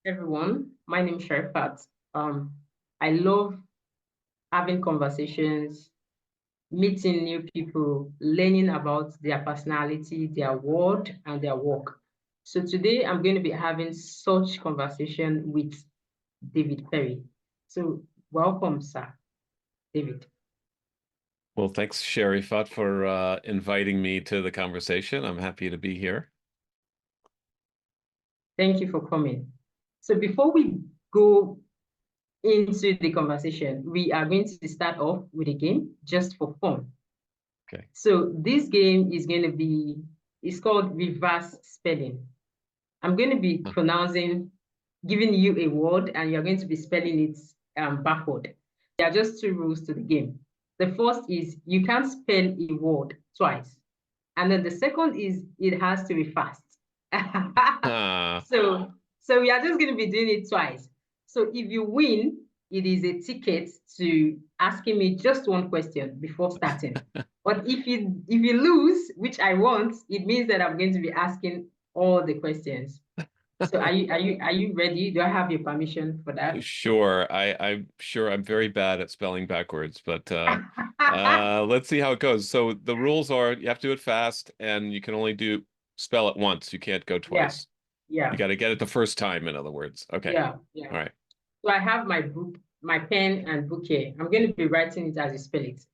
Everyone. My name is Sharifat. Um, I love having conversations, meeting new people, learning about their personality, their world, and their work. So today I'm going to be having such conversation with David Perry. So welcome, sir, David. Well, thanks, Sherry Futt, for inviting me to the conversation. I'm happy to be here. Thank you for coming. So before we go into the conversation, we are going to start off with a game just for fun. Okay. So this game is going to be, it's called reverse spelling. I'm going to be Huh. pronouncing, giving you a word, and you're going to be spelling it backward. There are just two rules to the game. The first is you can't spell a word twice. And then the second is it has to be fast. Ah, So, so we are just going to be doing it twice. So if you win, it is a ticket to asking me just one question before starting. But if you lose, which I want, it means that I'm going to be asking all the questions. So are you ready? Do I have your permission for that? sure. I'm sure I'm very bad at spelling backwards, but let's see how it goes. So the rules are you have to do it fast, and you can only do spell it once. You can't go Yeah, twice. You yeah, got to get it the first time, in other words. Okay. yeah, yeah. All right. So I have my book, my pen and book here. I'm going to be writing it as you spell it,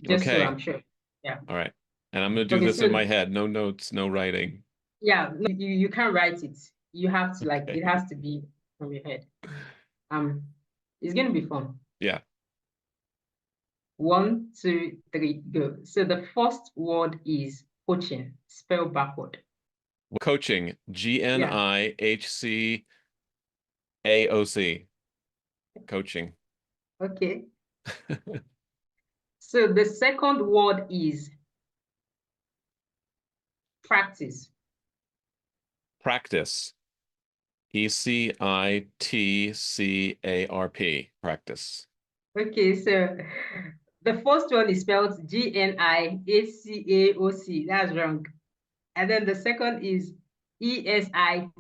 just so I'm Okay. sure. Yeah. All right. And I'm going to do Okay, this in so my head. No notes, no writing. yeah, no, you can't write it. You have to like it Okay. has to be from your head. Um, it's gonna be fun. Yeah. One, two, three, go. So the first word is coaching, spell backward. Coaching, Yeah. Gnihcaoc. Coaching. Okay. So the second word is practice. Practice. Ecitcarp. Practice. Okay, so the first one is spelled Gnihacaoc. That's wrong. And then the second is Esitsapar.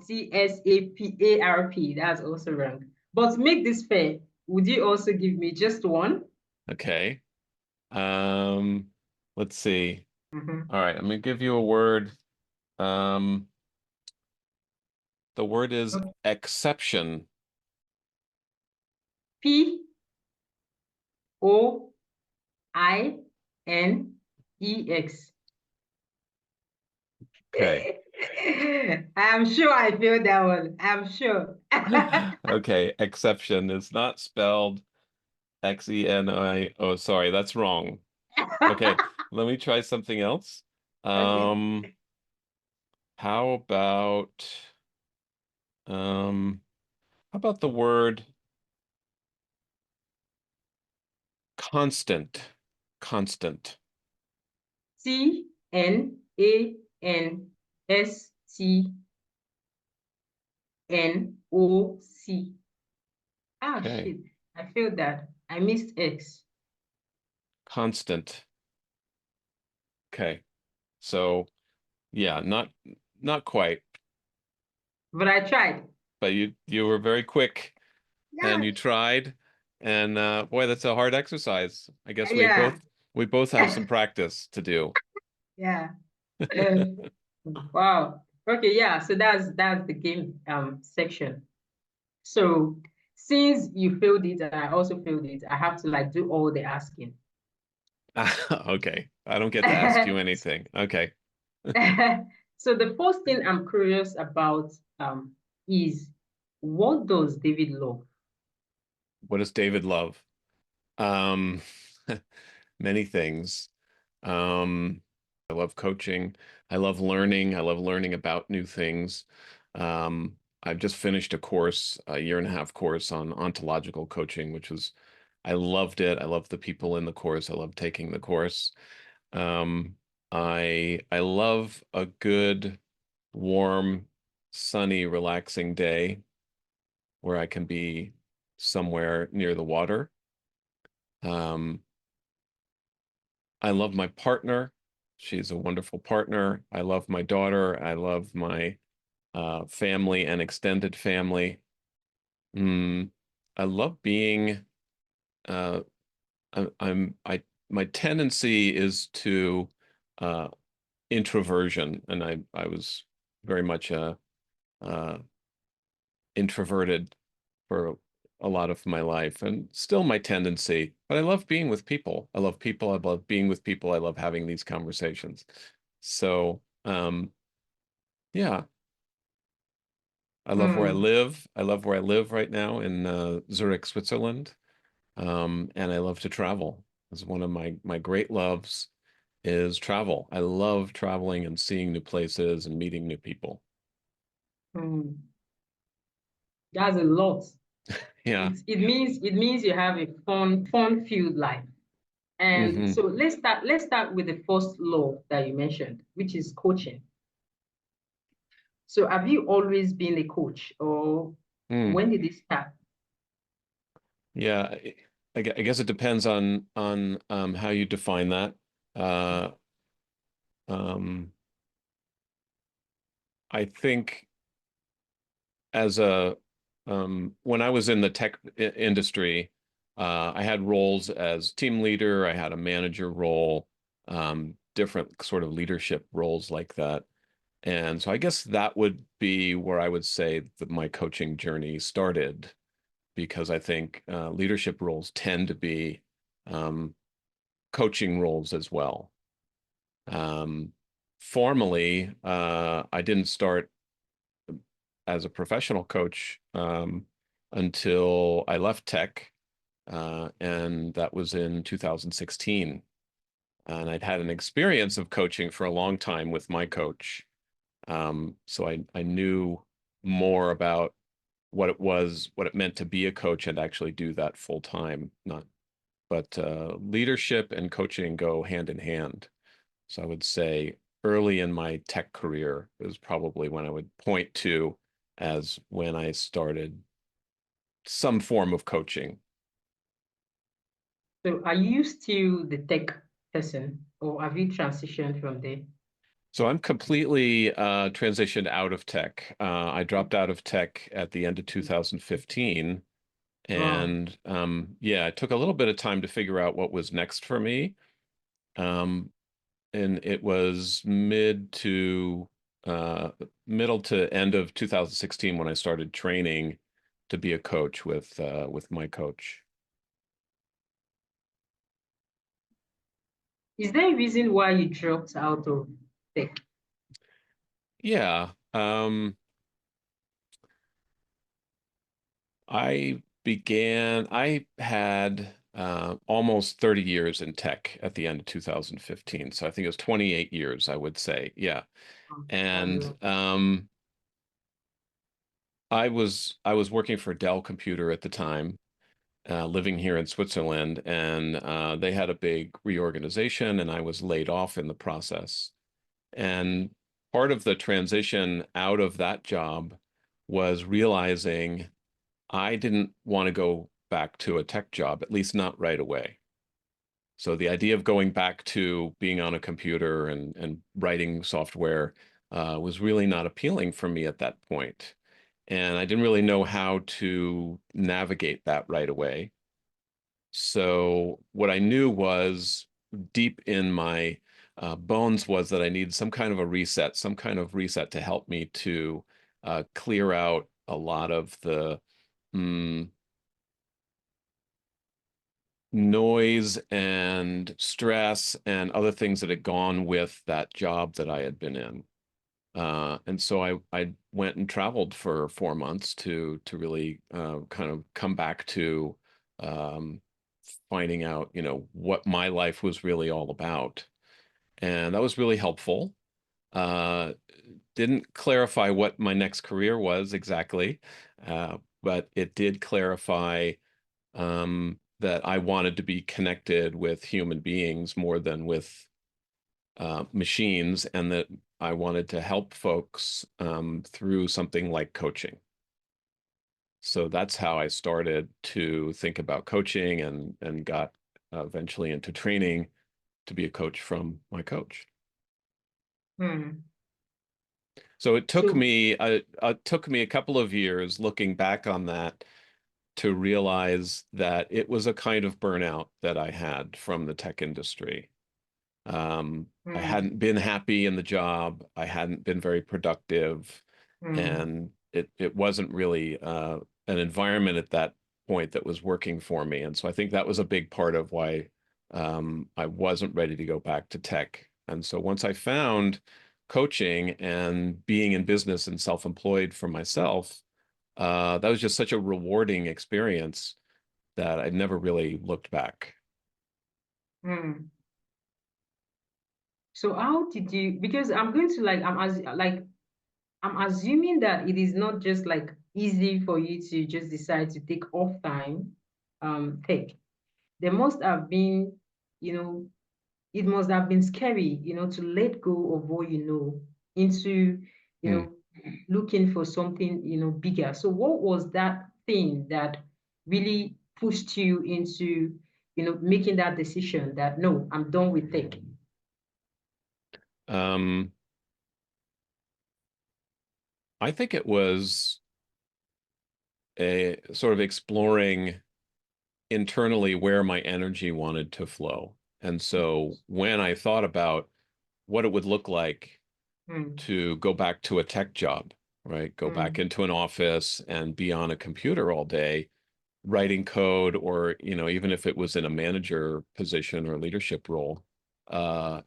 That's also wrong. But to make this fair, would you also give me just one? Okay. Um, let's see. Mhm. All right, I'm gonna give you a word. Um, the word is Okay. exception. Poinex. Okay. I'm sure I failed that one. I'm sure. Okay, exception is not spelled Xeni. Oh, sorry, that's wrong. Okay, let me try something else. Okay. Um, how about um, how about the word constant? Constant. Cnanstoc. Ah, Okay, shit. I failed that. I missed X. constant. Okay, so yeah, not quite, But I tried. but you were very quick and Yeah. you tried, and boy, that's a hard exercise. I guess Yeah. we both have some practice to do. Yeah. Wow. Okay, yeah. So that's the game section. So since you failed it and I also failed it, I have to like do all the asking. Okay, I don't get to ask you anything. Okay. So the first thing I'm curious about is what does David love? What does David love? Um, many things. I love coaching. I love learning. I love learning about new things. I've just finished a course, a year and a half course on ontological coaching, which was, I loved it. I loved the people in the course. I love taking the course. Um, I love a good, warm, sunny, relaxing day where I can be somewhere near the water. Um, I love my partner. She's a wonderful partner. I love my daughter. I love my family and extended family. Mm, I love being, uh, I my tendency is to uh, introversion, and I was very much uh, introverted for a lot of my life, and still my tendency. But I love being with people. I love people. I love being with people. I love having these conversations. So, yeah, I love where I Hmm. live. I love where I live right now in Zurich, Switzerland. And I love to travel. It's one of my great loves is travel. I love traveling and seeing new places and meeting new people. Hmm. That's a lot. Yeah. It means you have a fun filled life. And Hmm. so let's start with the first law that you mentioned, which is coaching. So have you always been a coach, or Mm. when did it start? Yeah. I guess it depends on how you define that. Uh, um, I think as a when I was in the tech industry, I had roles as team leader. I had a manager role, different sort of leadership roles like that. And so I guess that would be where I would say that my coaching journey started, because I think leadership roles tend to be um, coaching roles as well. Um, Formally, I didn't start as a professional coach until I left tech, and that was in 2016. And I'd had an experience of coaching for a long time with my coach. So I knew more about what it was, what it meant to be a coach and actually do that full time. Not, but leadership and coaching go hand in hand. So I would say early in my tech career is probably when I would point to as when I started some form of coaching. So are you still the tech person, or have you transitioned from there? So I'm completely transitioned out of tech. I dropped out of tech at the end of 2015. Wow. And yeah, it took a little bit of time to figure out what was next for me. Um, and it was uh, middle to end of 2016 when I started training to be a coach with my coach. Is there a reason why you dropped out of tech? Yeah, I had almost 30 years in tech at the end of 2015. So I think it was 28 years, I would say. Yeah. That's a And lot. I was working for Dell Computer at the time, living here in Switzerland, and they had a big reorganization, and I was laid off in the process. And part of the transition out of that job was realizing I didn't want to go back to a tech job, at least not right away. So the idea of going back to being on a computer and writing software was really not appealing for me at that point. And I didn't really know how to navigate that right away. So what I knew was deep in my bones was that I needed some kind of reset to help me to clear out a lot of the mm, noise and stress and other things that had gone with that job that I had been in. And so I went and traveled for 4 months to really kind of come back to um, finding out, what my life was really all about. And that was really helpful. Uh, didn't clarify what my next career was exactly, but it did clarify that I wanted to be connected with human beings more than with machines, and that I wanted to help folks through something like coaching. So that's how I started to think about coaching and got eventually into training to be a coach from my coach. Hmm. So So it took me a couple of years looking back on that to realize that it was a kind of burnout that I had from the tech industry. I Mm, hadn't been happy in the job. I hadn't been very productive, mm, and it wasn't really an environment at that point that was working for me. And so I think that was a big part of why I wasn't ready to go back to tech. And so once I found coaching and being in business and self-employed for myself, that was just such a rewarding experience that I never really looked back. mm. So how did you, because I'm going to like, I'm assuming that it is not just like easy for you to just decide to take off time, take. There must have been, you know, it must have been scary, to let go of what you know into, you Hmm. know, looking for something, bigger. So what was that thing that really pushed you into, making that decision that no, I'm done with tech? Um, I think it was a sort of exploring internally where my energy wanted to flow. And so when I thought about what it would look like Mm, to go back to a tech job, right? Go back mm, into an office and be on a computer all day, writing code, or, even if it was in a manager position or leadership role, uh,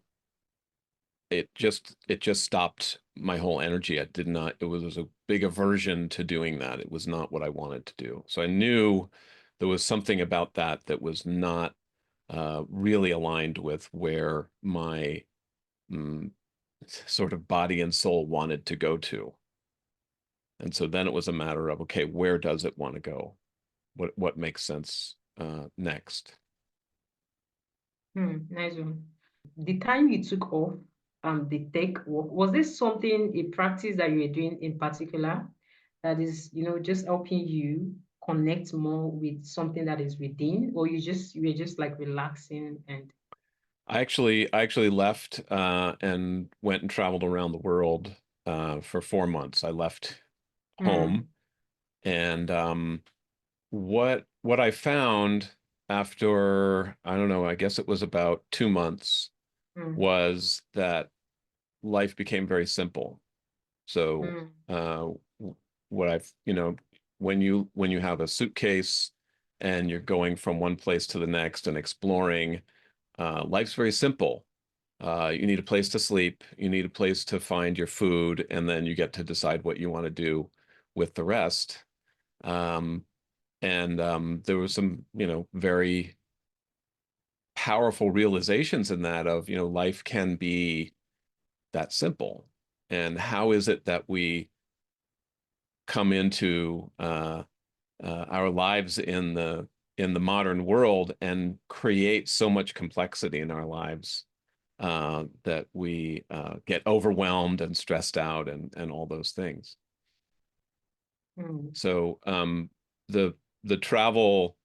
it just stopped my whole energy. I did not, it was a big aversion to doing that. It was not what I wanted to do. So I knew there was something about that that was not really aligned with where my mm, sort of body and soul wanted to go to. And so then it was a matter of, okay, where does it want to go? What makes sense next? nice one. The time you took off the tech work, was this something, a practice that you were doing in particular that is, just helping you connect more with something that is within, or you were just like relaxing and I actually left and went and traveled around the world for 4 months. I left home, hmm, and what I found after, I don't know, I guess it was about 2 months, hmm, was that life became very simple. So hmm, what I've, when you have a suitcase and you're going from one place to the next and exploring, life's very simple. You need a place to sleep, you need a place to find your food, and then you get to decide what you want to do with the rest. Um, and there was some, very powerful realizations in that of, life can be that simple. And how is it that we come into our lives in the modern world and create so much complexity in our lives that we get overwhelmed and stressed out and all those things. hmm, So the travel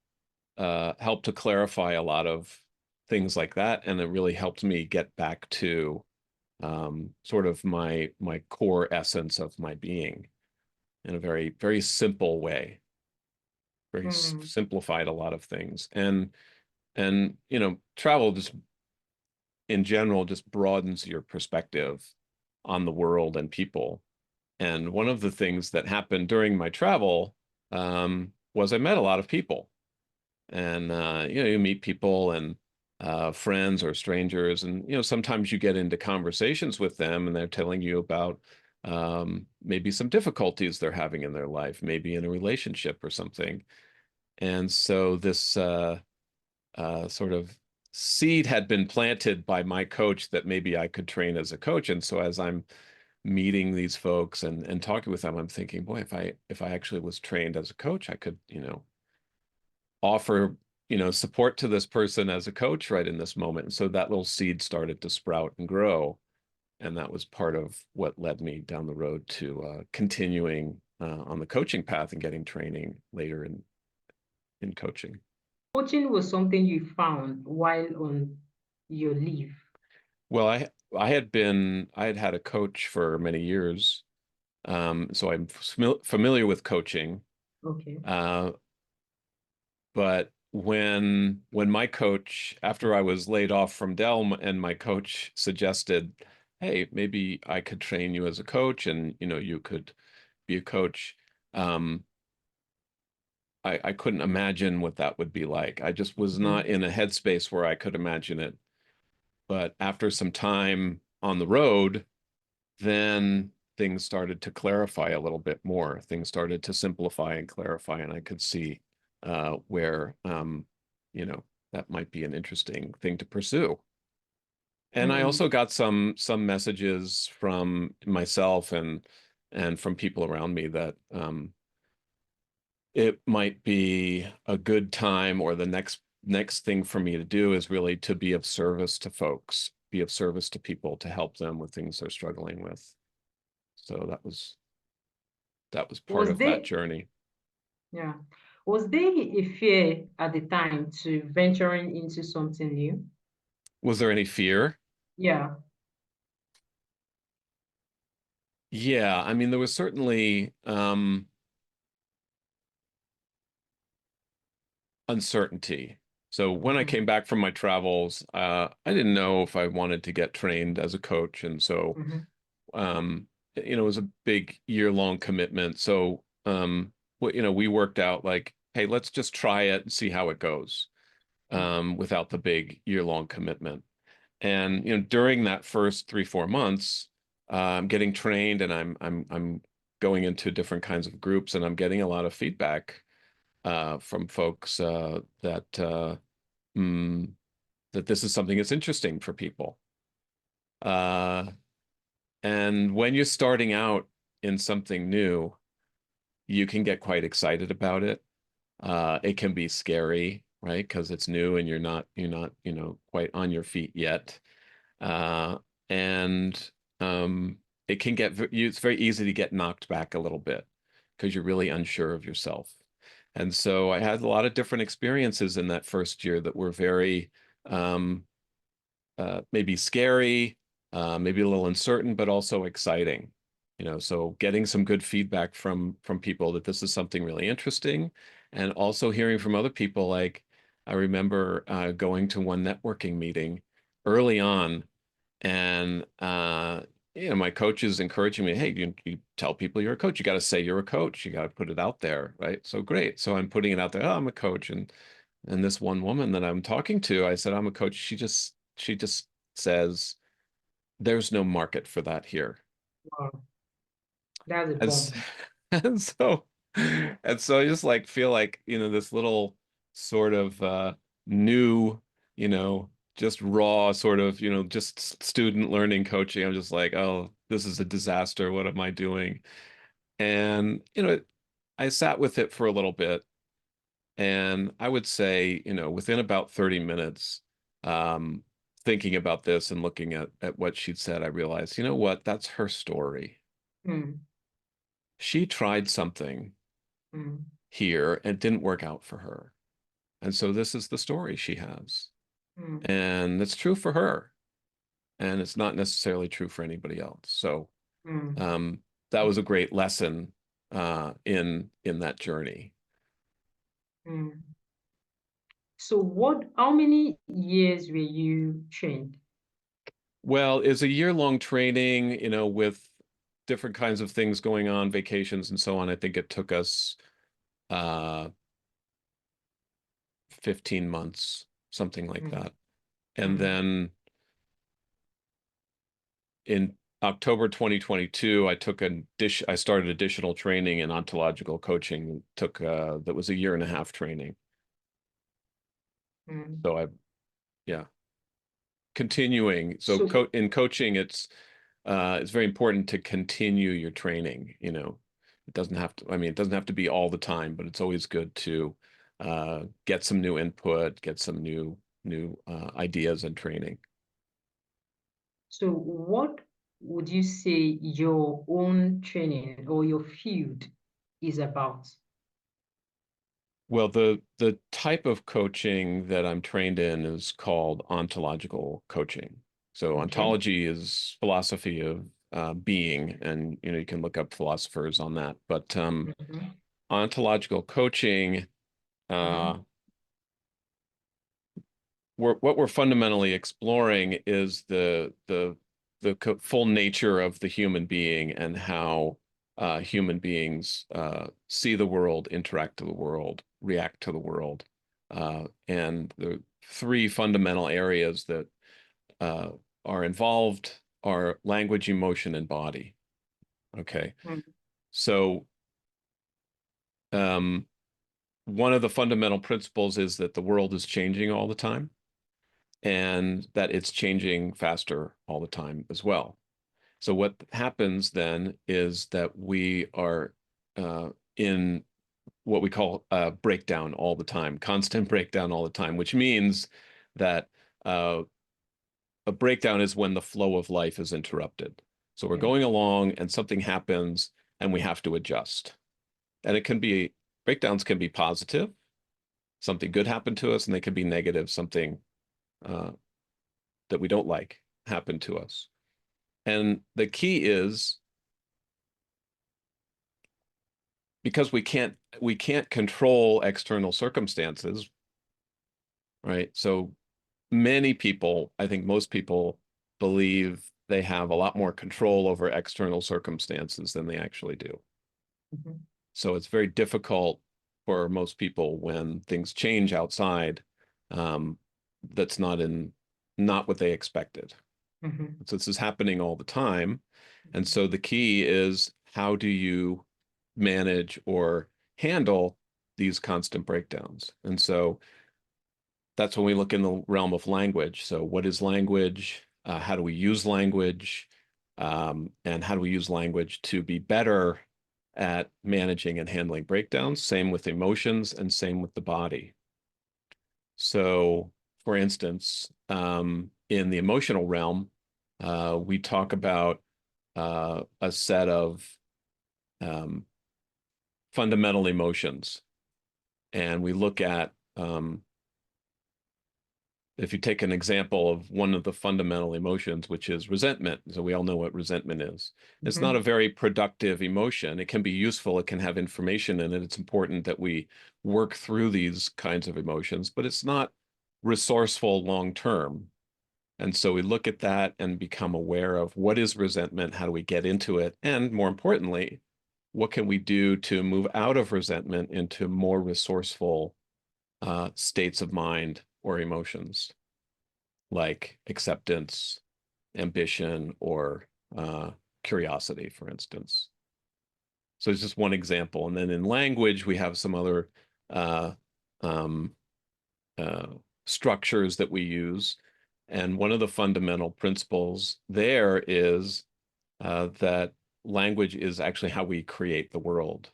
helped to clarify a lot of things like that, and it really helped me get back to sort of my core essence of my being in a very, very simple way, very hmm, simplified a lot of things. And travel just in general just broadens your perspective on the world and people. And one of the things that happened during my travel was I met a lot of people. And you meet people and friends or strangers, and sometimes you get into conversations with them, and they're telling you about maybe some difficulties they're having in their life, maybe in a relationship or something. And so this sort of seed had been planted by my coach that maybe I could train as a coach. And so as I'm meeting these folks and talking with them, I'm thinking, boy, if I actually was trained as a coach, I could, offer, support to this person as a coach right in this moment. And so that little seed started to sprout and grow. And that was part of what led me down the road to continuing on the coaching path and getting training later in coaching. coaching was something you found while on your leave. Well, I had had a coach for many years, so I'm familiar with coaching. Okay. Uh, But when my coach, after I was laid off from Dell, and my coach suggested, hey, maybe I could train you as a coach, and you could be a coach. Um, I couldn't imagine what that would be like. I just was not Mhm. in a headspace where I could imagine it. But after some time on the road, then things started to clarify a little bit more. Things started to simplify and clarify, and I could see where that might be an interesting thing to pursue. And I Mm. also got some messages from myself and from people around me that it might be a good time, or the next thing for me to do is really to be of service to folks, be of service to people, to help them with things they're struggling with. So that was part Was of that there, journey. yeah, was there a fear at the time to venturing into something new? Was there any fear? Yeah. Yeah, I mean, there was certainly uncertainty. So when I Mm-hmm. came back from my travels, I didn't know if I wanted to get trained as a coach, and so Mm-hmm. um, it was a big year-long commitment. So we worked out like, hey, let's just try it and see how it goes, without the big year-long commitment. And during that first 3, 4 months, I'm getting trained, and I'm going into different kinds of groups, and I'm getting a lot of feedback from folks mm, that this is something that's interesting for people. Uh, and when you're starting out in something new, you can get quite excited about it. It can be scary, right? Because it's new and you're not quite on your feet yet. Uh, and it can it's very easy to get knocked back a little bit because you're really unsure of yourself. And so I had a lot of different experiences in that first year that were very um, maybe scary, maybe a little uncertain, but also exciting. So getting some good feedback from people that this is something really interesting, and also hearing from other people. Like I remember going to one networking meeting early on, and my coach is encouraging me, hey, you tell people you're a coach. You got to say you're a coach. You got to put it out there, right? So great. So I'm putting it out there. Oh, I'm a coach, and this one woman that I'm talking to, I said, I'm a coach. She just says, there's no market for that here. Wow. That's a And, s- bomb. and so I just like feel like, this little sort of new, just raw sort of, just student learning coaching. I'm just like, oh, this is a disaster. What am I doing? And, I sat with it for a little bit. And I would say, within about 30 minutes, um, thinking about this and looking at what she'd said, I realized, you know what? That's her story. Mm. She tried something Mm. here and it didn't work out for her. And so this is the story she has. Mm. And it's true for her. And it's not necessarily true for anybody else. So Mm. um, that was a great lesson in that journey. Mm. So how many years were you trained? Well, it's a year-long training, with different kinds of things going on, vacations and so on. I think it took us uh 15 months, something like Mm. that. And Mm. then in October 2022, I started additional training in ontological coaching. Took that was a year and a half training. Mm. So yeah, continuing. So So, in coaching, it's very important to continue your training. It doesn't have to, I mean, it doesn't have to be all the time, but it's always good to get some new input, get some new ideas and training. so what would you say your own training or your field is about? Well, the type of coaching that I'm trained in is called ontological coaching. So Okay. ontology is philosophy of being, and you can look up philosophers on that. But Mm-hmm. ontological coaching. Mm-hmm. what we're fundamentally exploring is the full nature of the human being and how human beings see the world, interact to the world, react to the world. And the three fundamental areas that uh, are involved are language, emotion, and body. Okay. Mm, So um, one of the fundamental principles is that the world is changing all the time and that it's changing faster all the time as well. So what happens then is that we are in what we call breakdown all the time, constant breakdown all the time, which means that uh, a breakdown is when the flow of life is interrupted. So we're yeah. going along and something happens and we have to adjust. And it can be breakdowns can be positive, something good happened to us, and they can be negative, something uh, that we don't like happened to us. And the key is because we can't control external circumstances, right? So many people, I think most people believe they have a lot more control over external circumstances than they actually do. Mhm, So it's very difficult for most people when things change outside, um, that's not what they expected. mhm, So this is happening all the time. And so the key is how do you manage or handle these constant breakdowns? And so that's when we look in the realm of language. So what is language? How do we use language? And how do we use language to be better at managing and handling breakdowns? Same with emotions and same with the body. So, for instance, in the emotional realm, we talk about a set of um, fundamental emotions, and we look at if you take an example of one of the fundamental emotions, which is resentment. So we all know what resentment is. It's not a mhm, very productive emotion. It can be useful. It can have information in it. It's important that we work through these kinds of emotions, but it's not resourceful long term. And so we look at that and become aware of what is resentment, how do we get into it, and more importantly, what can we do to move out of resentment into more resourceful states of mind or emotions, like acceptance, ambition, or curiosity, for instance. So it's just one example. And then in language, we have some other uh, um, uh, structures that we use. And one of the fundamental principles there is that language is actually how we create the world.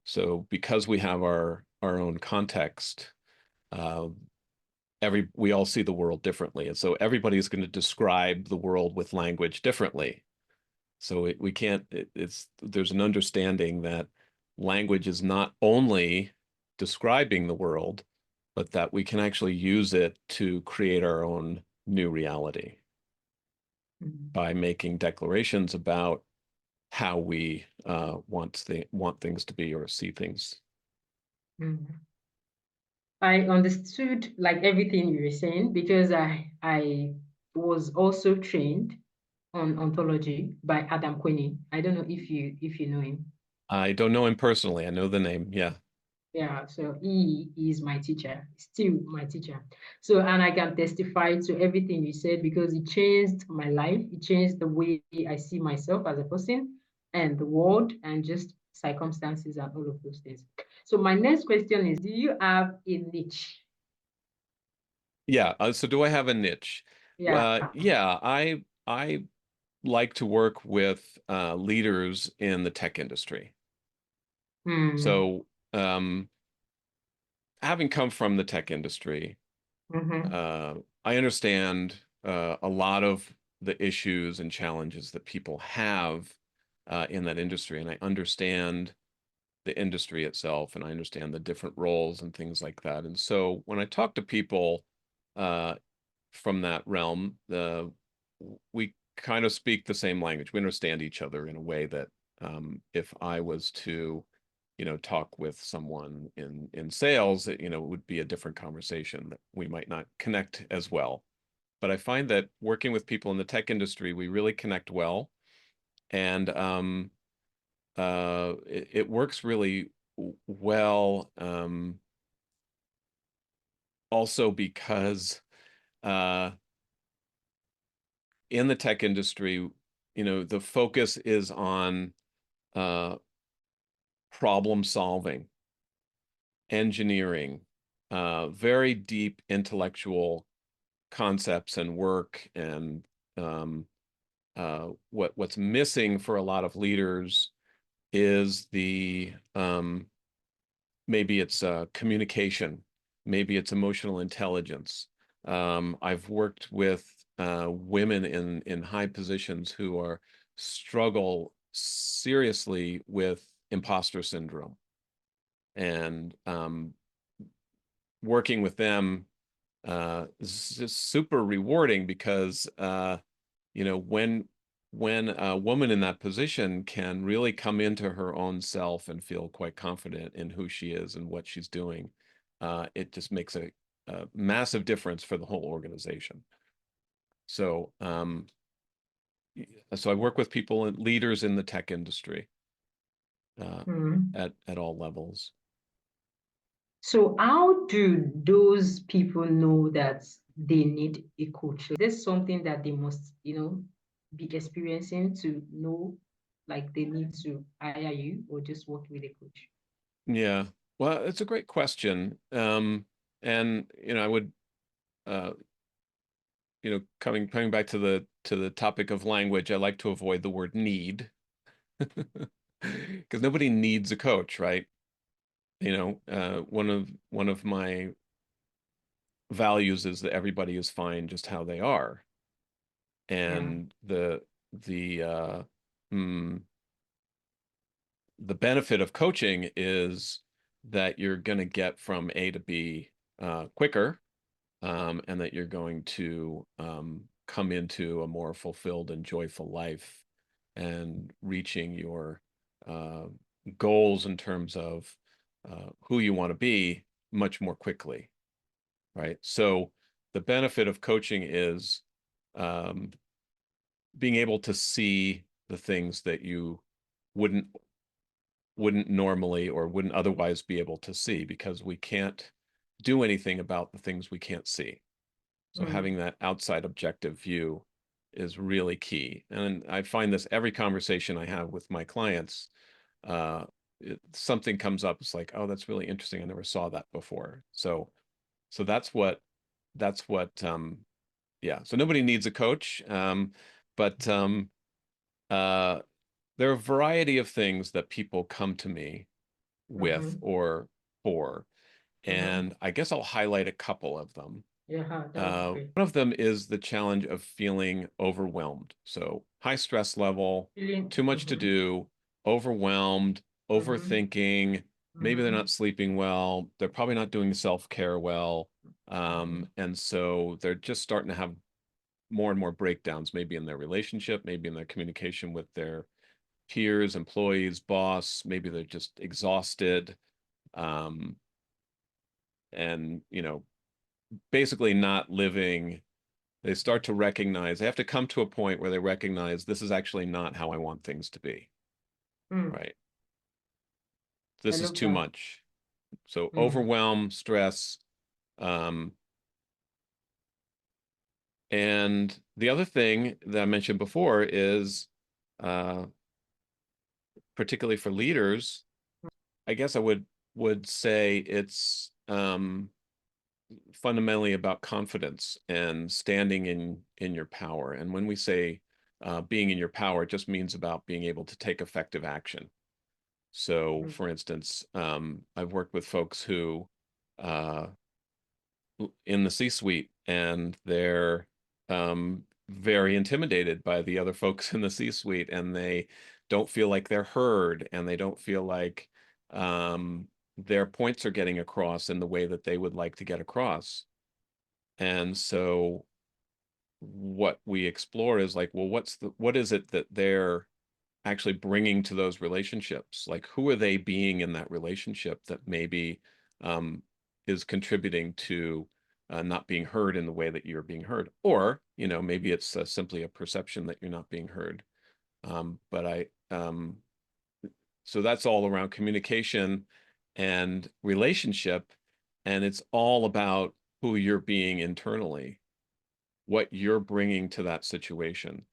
So because we have our own context, uh, we all see the world differently, and so everybody's going to describe the world with language differently. So we can't. It's there's an understanding that language is not only describing the world, but that we can actually use it to create our own new reality mhm, by making declarations about how we want things to be or see things. mhm. I understood like everything you were saying because I was also trained on ontology by Adam Quinny. I don't know if you know him. I don't know him personally. I know the name. Yeah. Yeah, so he is my teacher, still my teacher. So, and I can testify to everything you said because it changed my life. It changed the way I see myself as a person and the world and just circumstances and all of those things. So, my next question is, do you have a niche? Yeah. So do I have a niche? Yeah. Yeah, I like to work with leaders in the tech industry. Hmm. So having come from the tech industry, Mm-hmm. uh, I understand a lot of the issues and challenges that people have in that industry, and I understand the industry itself, and I understand the different roles and things like that. And so when I talk to people uh, from that realm, we kind of speak the same language. We understand each other in a way that if I was to, talk with someone in sales, it would be a different conversation that we might not connect as well. But I find that working with people in the tech industry, we really connect well, and it works really well. Also because uh, in the tech industry, the focus is on uh, problem solving, engineering, very deep intellectual concepts and work. And what's missing for a lot of leaders is the maybe it's communication, maybe it's emotional intelligence. I've worked with women in high positions who struggle seriously with imposter syndrome, and working with them is just super rewarding because when a woman in that position can really come into her own self and feel quite confident in who she is and what she's doing, it just makes a massive difference for the whole organization. So, so I work with people and leaders in the tech industry Mm. at all levels. So how do those people know that they need a coach? Is this something that they must, be experiencing to know like they need to hire you or just work with a coach? Yeah, well, it's a great question. And I would uh, coming back to the topic of language, I like to avoid the word need because nobody needs a coach, right? One of my values is that everybody is fine just how they are, Yeah. and the uh, mm, the benefit of coaching is that you're going to get from A to B quicker, and that you're going to come into a more fulfilled and joyful life and reaching your uh, goals in terms of who you want to be much more quickly, right? So the benefit of coaching is um, being able to see the things that you wouldn't wouldn't normally or wouldn't otherwise be able to see, because we can't do anything about the things we can't see. So Mm. having that outside objective view is really key. And I find this every conversation I have with my clients, uh, something comes up. It's like, oh, that's really interesting. I never saw that before. So that's what yeah. So nobody needs a coach. But uh, there are a variety of things that people come to me with Mm-hmm. or for, Mm-hmm. and I guess I'll highlight a couple of them. Yeah, that would be great. One of them is the challenge of feeling overwhelmed. So high stress level, Feeling. too much to Mm-hmm. do, overwhelmed, Mm-hmm. overthinking. Maybe they're Mm-hmm. not sleeping well. They're probably not doing self-care well. Mm-hmm. And so they're just starting to have more and more breakdowns, maybe in their relationship, maybe in their communication with their peers, employees, boss. Maybe they're just exhausted. Um, and, basically not living. They start to recognize, they have to come to a point where they recognize this is actually not how I want things to be, Mm. right? I This is love too that. much. So Mm. overwhelm, stress. Um, and the other thing that I mentioned before is, uh, particularly for leaders, I guess I would say it's fundamentally about confidence and standing in your power. And when we say being in your power, it just means about being able to take effective action. So, Mm. for instance, I've worked with folks who uh, in the C-suite, and they're very intimidated by the other folks in the C-suite, and they don't feel like they're heard, and they don't feel like their points are getting across in the way that they would like to get across. And so what we explore is like, well, what is it that they're actually bringing to those relationships? Like, who are they being in that relationship that maybe um, is contributing to not being heard in the way that you're being heard? Or, maybe it's simply a perception that you're not being heard. But so that's all around communication and relationship, and it's all about who you're being internally, what you're bringing to that situation.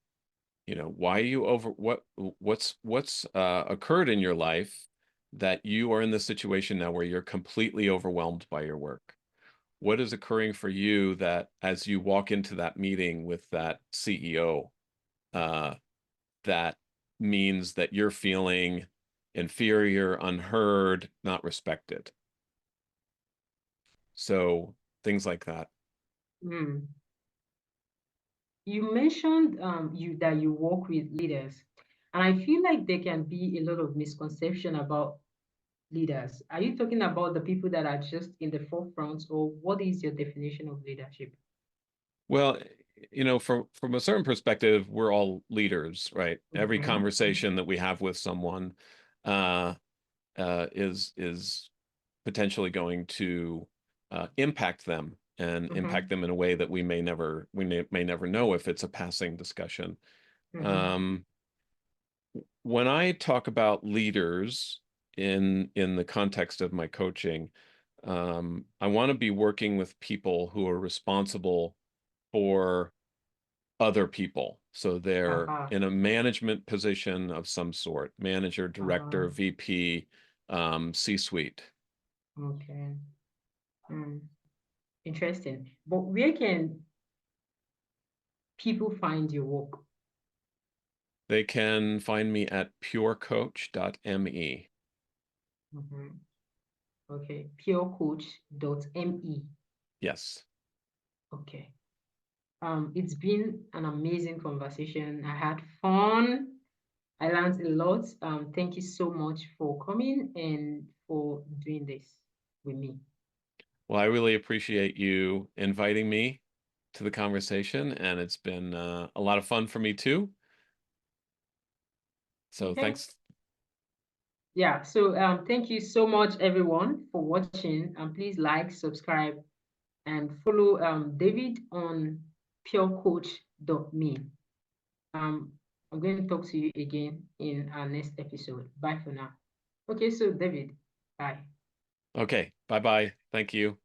Why are you over what's occurred in your life that you are in the situation now where you're completely overwhelmed by your work? What is occurring for you that as you walk into that meeting with that CEO, uh, that means that you're feeling inferior, unheard, not respected? So things like that. Mm. You mentioned you that you work with leaders, and I feel like there can be a lot of misconception about leaders. Are you talking about the people that are just in the forefront, or what is your definition of leadership? Well, from a certain perspective, we're all leaders, right? Every Mm-hmm. conversation that we have with someone uh, is potentially going to impact them and Mm-hmm. impact them in a way that we may never know if it's a passing discussion. Mm-hmm. Um, when I talk about leaders in the context of my coaching, I want to be working with people who are responsible for other people. So they're Uh-huh. in a management position of some sort, manager, Uh-huh. director, VP, C-suite. Okay. Mm. Interesting. But where can people find your work? They can find me at purecoach.me. Mm-hmm. Okay. purecoach.me. Yes. Okay. It's been an amazing conversation. I had fun. I learned a lot. Thank you so much for coming and for doing this with me. Well, I really appreciate you inviting me to the conversation, and it's been a lot of fun for me too. So Okay. thanks. Yeah. So thank you so much, everyone, for watching. Please like, subscribe, and follow David on purecoach.me. Um, I'm going to talk to you again in our next episode. Bye for now. Okay, so David, bye. Okay. Bye-bye. Thank you.